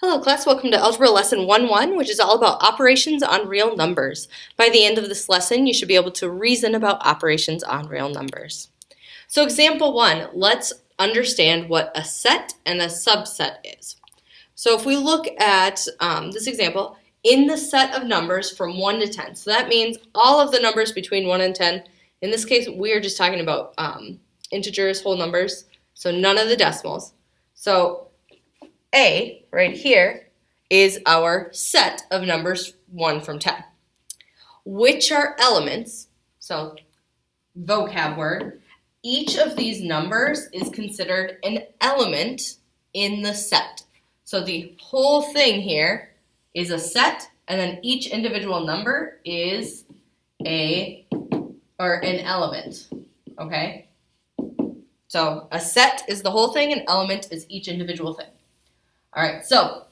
Hello class, welcome to Algebra Lesson 1-1, which is all about operations on real numbers. By the end of this lesson, you should be able to reason about operations on real numbers. So example 1, let's understand what a set and a subset is. So if we look at this example, in the set of numbers from 1 to 10, so that means all of the numbers between 1 and 10. In this case, we are just talking about integers, whole numbers, so none of the decimals. So A, right here, is our set of numbers 1 from 10, which are elements, so vocab word. Each of these numbers is considered an element in the set. So the whole thing here is a set, and then each individual number is an element, okay? So a set is the whole thing, an element is each individual thing. All right, so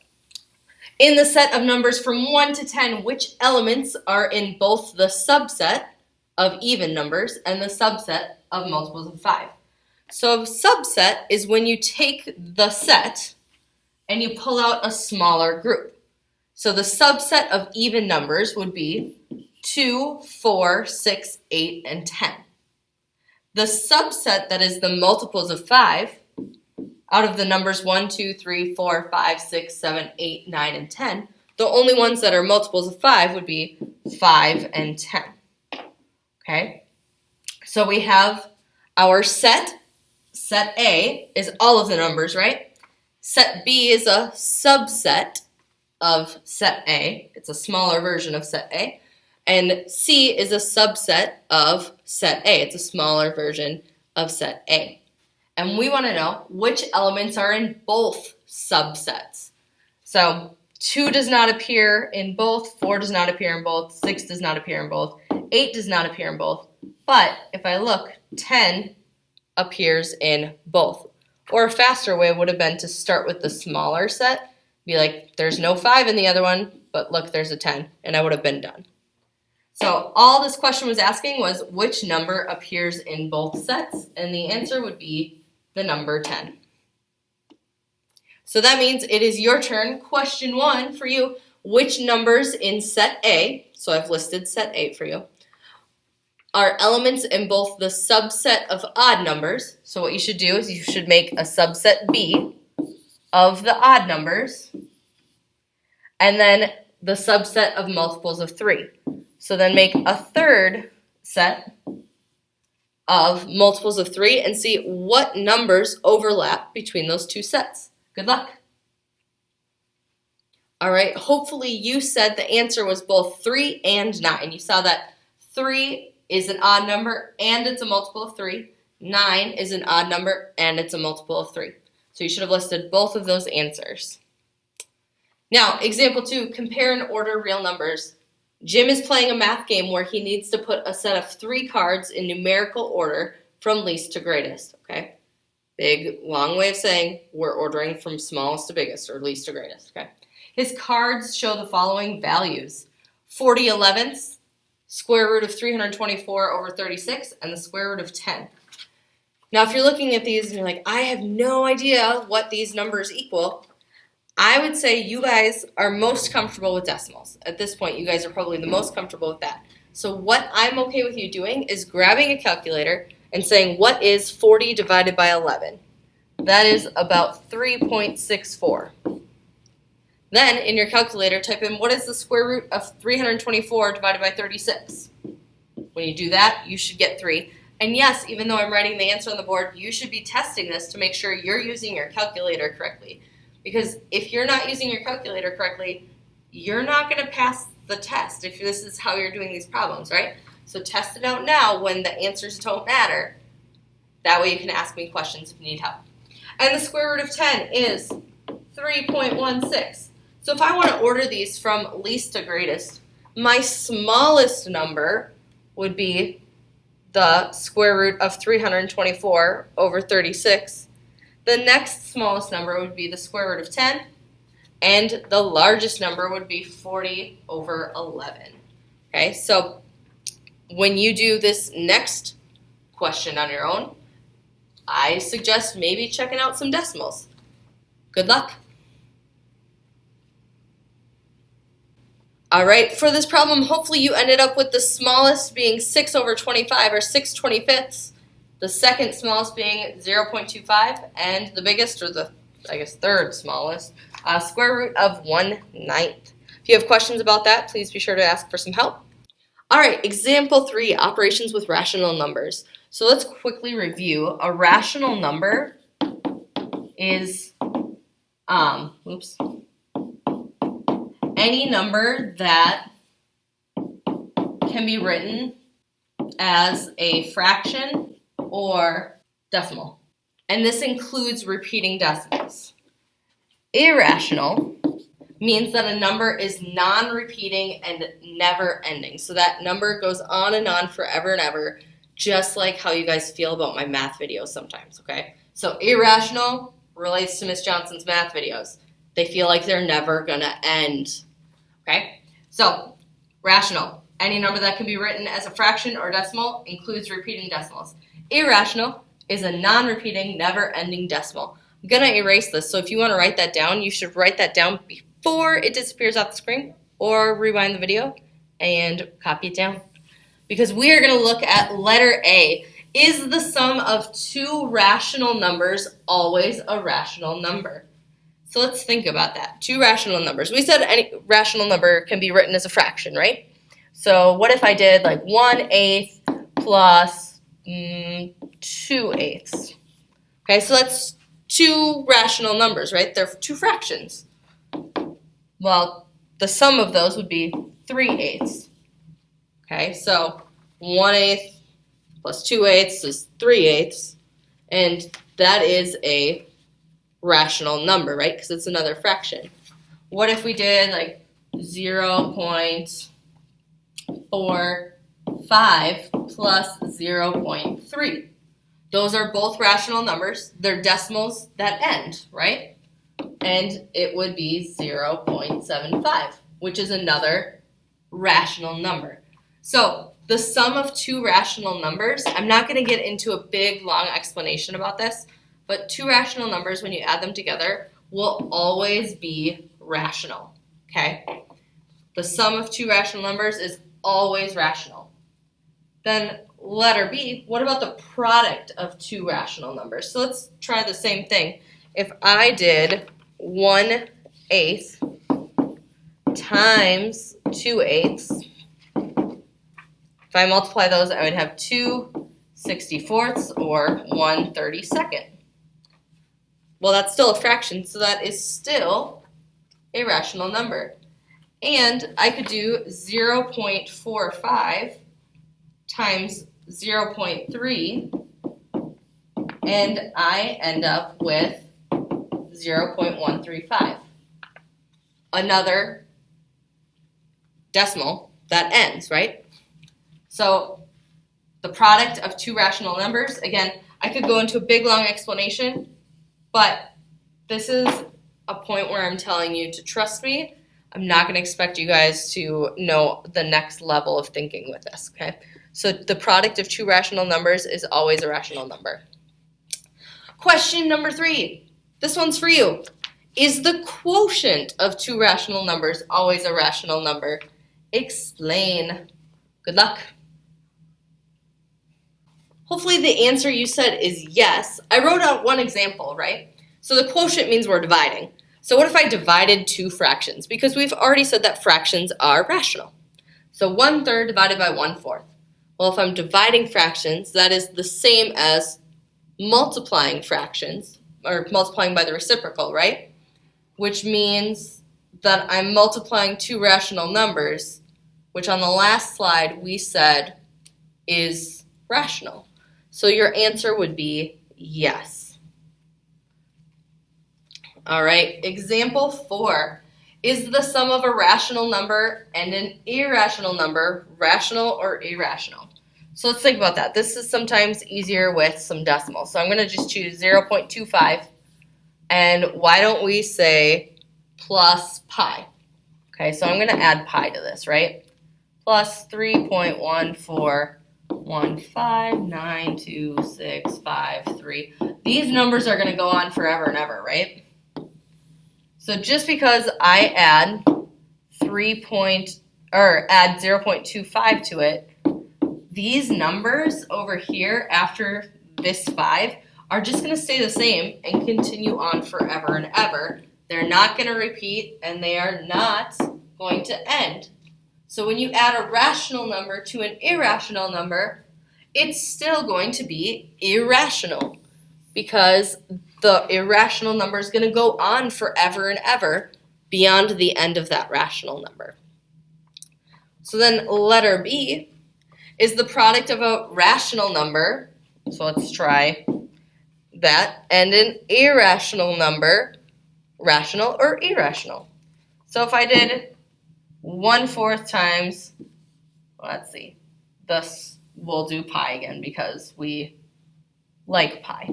in the set of numbers from 1 to 10, which elements are in both the subset of even numbers and the subset of multiples of 5? So a subset is when you take the set and you pull out a smaller group. So the subset of even numbers would be 2, 4, 6, 8, and 10. The subset that is the multiples of 5, out of the numbers 1, 2, 3, 4, 5, 6, 7, 8, 9, and 10, the only ones that are multiples of 5 would be 5 and 10. Okay? So we have our set. Set A is all of the numbers, right? Set B is a subset of set A. It's a smaller version of set A. And C is a subset of set A. It's a smaller version of set A. And we want to know which elements are in both subsets. So 2 does not appear in both, 4 does not appear in both, 6 does not appear in both, 8 does not appear in both. But if I look, 10 appears in both. Or a faster way would have been to start with the smaller set, be like, there's no 5 in the other one, but look, there's a 10, and I would have been done. So all this question was asking was which number appears in both sets, and the answer would be the number 10. So that means it is your turn. Question 1 for you, which numbers in set A, so I've listed set A for you, are elements in both the subset of odd numbers. So what you should do is you should make a subset B of the odd numbers, and then the subset of multiples of 3. So then make a third set of multiples of 3 and see what numbers overlap between those two sets. Good luck. All right, hopefully you said the answer was both 3 and 9. You saw that 3 is an odd number and it's a multiple of 3. 9 is an odd number and it's a multiple of 3. So you should have listed both of those answers. Now, example 2, compare and order real numbers. Jim is playing a math game where he needs to put a set of 3 cards in numerical order from least to greatest, okay? Big, long way of saying we're ordering from smallest to biggest or least to greatest, okay? His cards show the following values: 40 elevenths, square root of 324 over 36, and the square root of 10. Now, if you're looking at these and you're like, I have no idea what these numbers equal, I would say you guys are most comfortable with decimals. At this point, you guys are probably the most comfortable with that. So what I'm okay with you doing is grabbing a calculator and saying, what is 40 divided by 11? That is about 3.64. Then, in your calculator, type in, what is the square root of 324 divided by 36? When you do that, you should get 3. And yes, even though I'm writing the answer on the board, you should be testing this to make sure you're using your calculator correctly. Because if you're not using your calculator correctly, you're not going to pass the test if this is how you're doing these problems, right? So test it out now when the answers don't matter. That way you can ask me questions if you need help. And the square root of 10 is 3.16. So if I want to order these from least to greatest, my smallest number would be the square root of 324 over 36. The next smallest number would be the square root of 10, and the largest number would be 40 over 11. Okay, so when you do this next question on your own, I suggest maybe checking out some decimals. Good luck. All right, for this problem, hopefully you ended up with the smallest being 6 over 25, or 6/25, the second smallest being 0.25, and the biggest, or the, third smallest, square root of 1/9. If you have questions about that, please be sure to ask for some help. All right, example 3, operations with rational numbers. So let's quickly review. A rational number is, any number that can be written as a fraction or decimal. And this includes repeating decimals. Irrational means that a number is non-repeating and never ending. So that number goes on and on forever and ever, just like how you guys feel about my math videos sometimes, okay? So irrational relates to Miss Johnson's math videos. They feel like they're never gonna end, okay? So rational, any number that can be written as a fraction or decimal, includes repeating decimals. Irrational is a non-repeating, never-ending decimal. I'm gonna erase this, so if you wanna write that down, you should write that down before it disappears off the screen, or rewind the video and copy it down. Because we are gonna look at letter A. Is the sum of two rational numbers always a rational number? So let's think about that. Two rational numbers. We said any rational number can be written as a fraction, right? So what if I did like 1/8 plus 2/8? Okay, so that's two rational numbers, right? They're two fractions. Well, the sum of those would be 3/8. Okay, so 1/8 plus 2/8 is 3/8, and that is a rational number, right? Because it's another fraction. What if we did like 0.45 plus 0.3? Those are both rational numbers. They're decimals that end, right? And it would be 0.75, which is another rational number. So the sum of two rational numbers, I'm not going to get into a big, long explanation about this, but two rational numbers, when you add them together, will always be rational, okay? The sum of two rational numbers is always rational. Then letter B, what about the product of two rational numbers? So let's try the same thing. If I did 1/8 times 2/8, if I multiply those, I would have 2/64 or 1/32. Well, that's still a fraction, so that is still a rational number. And I could do 0.45 times 0.3, and I end up with 0.135. Another decimal that ends, right? So the product of two rational numbers, again, I could go into a big, long explanation, but this is a point where I'm telling you to trust me. I'm not going to expect you guys to know the next level of thinking with this, okay? So the product of two rational numbers is always a rational number. Question number 3. This one's for you. Is the quotient of two rational numbers always a rational number? Explain. Good luck. Hopefully the answer you said is yes. I wrote out one example, right? So the quotient means we're dividing. So what if I divided two fractions? Because we've already said that fractions are rational. So 1/3 divided by 1/4. Well, if I'm dividing fractions, that is the same as multiplying fractions, or multiplying by the reciprocal, right? Which means that I'm multiplying two rational numbers, which on the last slide we said is rational. So your answer would be yes. All right, example 4. Is the sum of a rational number and an irrational number rational or irrational? So let's think about that. This is sometimes easier with some decimals. So I'm going to just choose 0.25. And why don't we say plus pi? Okay, so I'm going to add pi to this, right? Plus 3.141592653. These numbers are going to go on forever and ever, right? So just because I add add 0.25 to it, these numbers over here after this 5 are just going to stay the same and continue on forever and ever. They're not going to repeat, and they are not going to end. So when you add a rational number to an irrational number, it's still going to be irrational because the irrational number is going to go on forever and ever beyond the end of that rational number. So then letter B is the product of a rational number, so let's try that, and an irrational number, rational or irrational. So if I did 1/4 times, let's see, we'll do pi again because we like pi.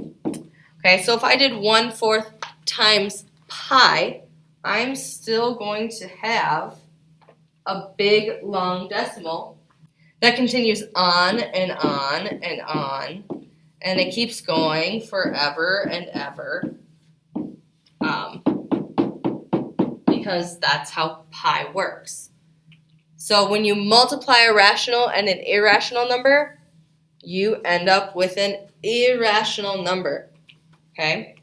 Okay, so if I did 1/4 times pi, I'm still going to have a big long decimal that continues on and on and on, and it keeps going forever and ever because that's how pi works. So when you multiply a rational and an irrational number, you end up with an irrational number. Okay?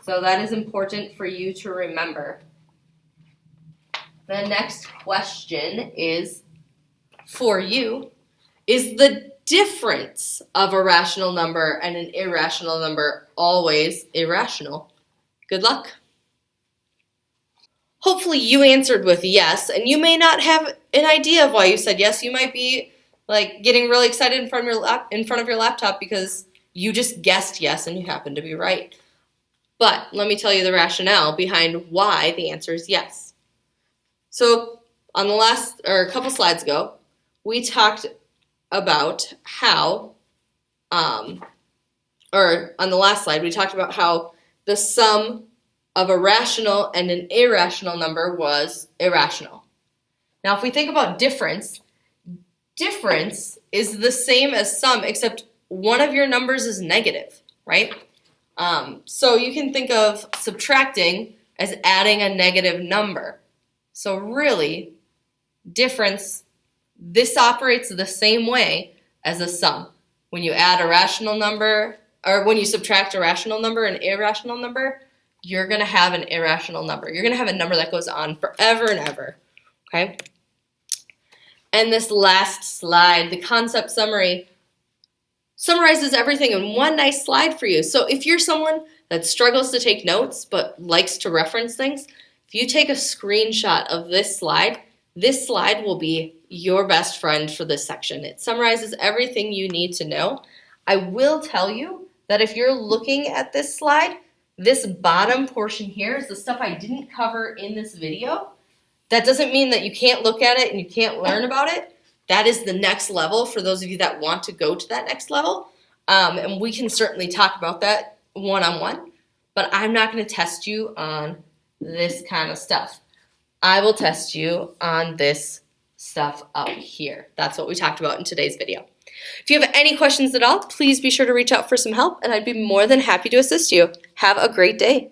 So that is important for you to remember. The next question is for you. Is the difference of a rational number and an irrational number always irrational? Good luck. Hopefully you answered with yes, and you may not have an idea of why you said yes. You might be like getting really excited in front of your laptop because you just guessed yes and you happen to be right. But let me tell you the rationale behind why the answer is yes. So on a couple slides ago, we talked about how, on the last slide, we talked about how the sum of a rational and an irrational number was irrational. Now, if we think about difference is the same as sum, except one of your numbers is negative, right? So you can think of subtracting as adding a negative number. So really, difference, this operates the same way as a sum. When you add a rational number, or when you subtract a rational number and irrational number, you're going to have an irrational number. You're going to have a number that goes on forever and ever, okay? And this last slide, the concept summary, summarizes everything in one nice slide for you. So if you're someone that struggles to take notes but likes to reference things, if you take a screenshot of this slide will be your best friend for this section. It summarizes everything you need to know. I will tell you that if you're looking at this slide, this bottom portion here is the stuff I didn't cover in this video. That doesn't mean that you can't look at it and you can't learn about it. That is the next level for those of you that want to go to that next level. And we can certainly talk about that one-on-one, but I'm not going to test you on this kind of stuff. I will test you on this stuff up here. That's what we talked about in today's video. If you have any questions at all, please be sure to reach out for some help, and I'd be more than happy to assist you. Have a great day.